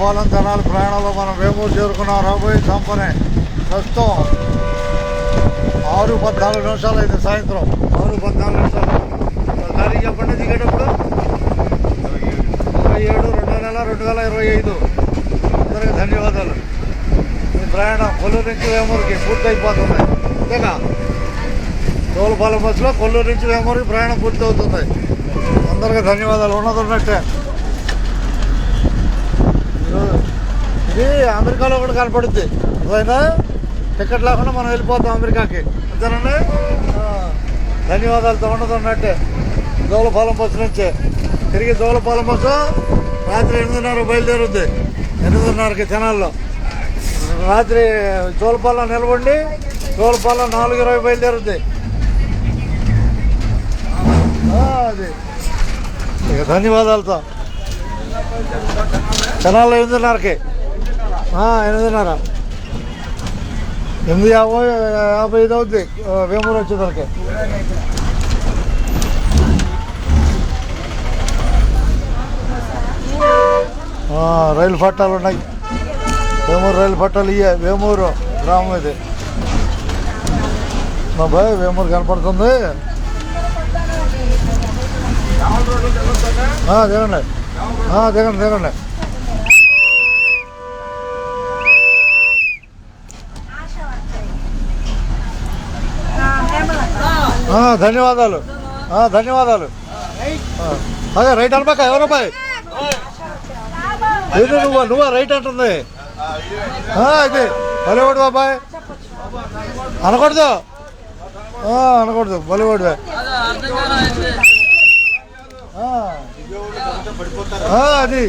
జోలపాలెం తెనాలి ప్రయాణంలో మనం వేమూరు చేరుకున్నాం. రాబోయే సంపనే ప్రస్తుతం 6:14 అయింది. సాయంత్రం 6:14. తారీఖు చెప్పండి దిగేటప్పుడు 27/2/2025. అందరికీ ధన్యవాదాలు. ఈ ప్రయాణం కొల్లూరు నుంచి వేమూరుకి పూర్తయిపోతుంది. అంతేగా జోలపాలెం బస్సులో కొల్లూరు నుంచి వేమూరుకి ప్రయాణం పూర్తవుతుంది. అందరికీ ధన్యవాదాలు. ఉన్నట్టే ఇది అమెరికాలో కూడా కనపడుద్ది. అదైనా టికెట్ లేకుండా మనం వెళ్ళిపోతాం అమెరికాకి. అంతేనండి. ధన్యవాదాలతో ఉన్నట్టే జోలపాలెం బస్సు నుంచే తిరిగి జోలపాలెం బస్సు రాత్రి 8:30 బయలుదేరుద్ది. 8:30కి తెనాల్లో. రాత్రి జోలపాలెం నిలబడి జోలపాలెం 4:20 బయలుదేరుద్ది. అది ఇక ధన్యవాదాలతో తెనాల్లో 8:30కి 8:30 8:55 అవుద్ది వేమూరు వచ్చేసరికి. రైలు పట్టాలు ఉన్నాయి. వేమూరు రైలు పట్టాలు ఇవే. వేమూరు గ్రామం ఇది. మా బాయ్ వేమూరు కనపడుతుంది. దిగండి దిగండి. ధన్యవాదాలు. అదే రైట్ అనబాక. ఎవరు బాయ్ ఏది నువ్వా రైట్ అంటుంది. ఇది బలివాడు బాబాయ్ అనకూడదు. బలివాడువే. అది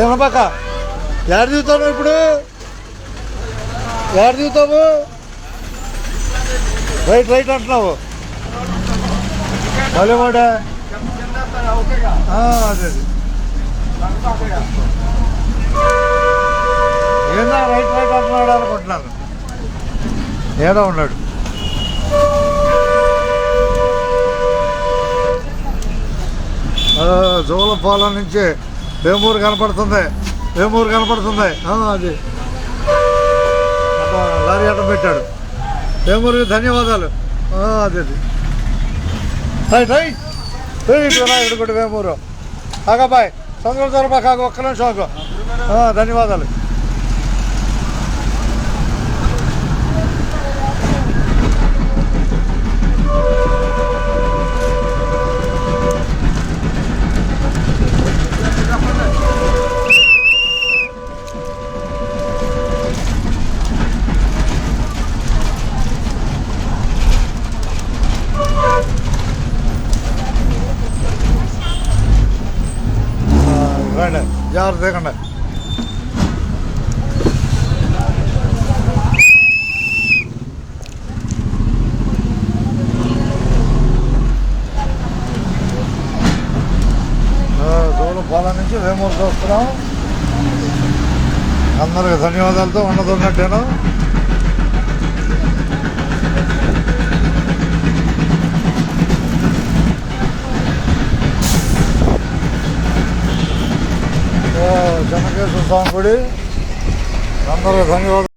ఏమనబాక. ఎక్కడ దిగుతావు ఇప్పుడు? ఎక్కడ దిగుతావు? రైట్ అంటున్నావు. బలివాడే. అదే ఏదో రైట్ అంటున్నాడు అనుకుంటున్నాను. ఏదో ఉన్నాడు. జోలపాలెం నుంచి వేమూరు కనపడుతుంది. అది లారీ అడ్డం పెట్టాడు. వేమూరుకి ధన్యవాదాలు. అదే రైట్ వినాయకుడు కూడా వేమూరు. బాయ్ సంతోషాలు బాగా. ఒక్క నిమిషం. ధన్యవాదాలు. రండి జాగ్రత్త దిగండి. జోలపాలెం నుంచి వేమూరుకి వస్తున్నాం. అందరికి ధన్యవాదాలతో ఉన్నట్టాను. చెన్నకేశ్వర స్వామి గుడి. అందరూ ధన్యవాదాలు.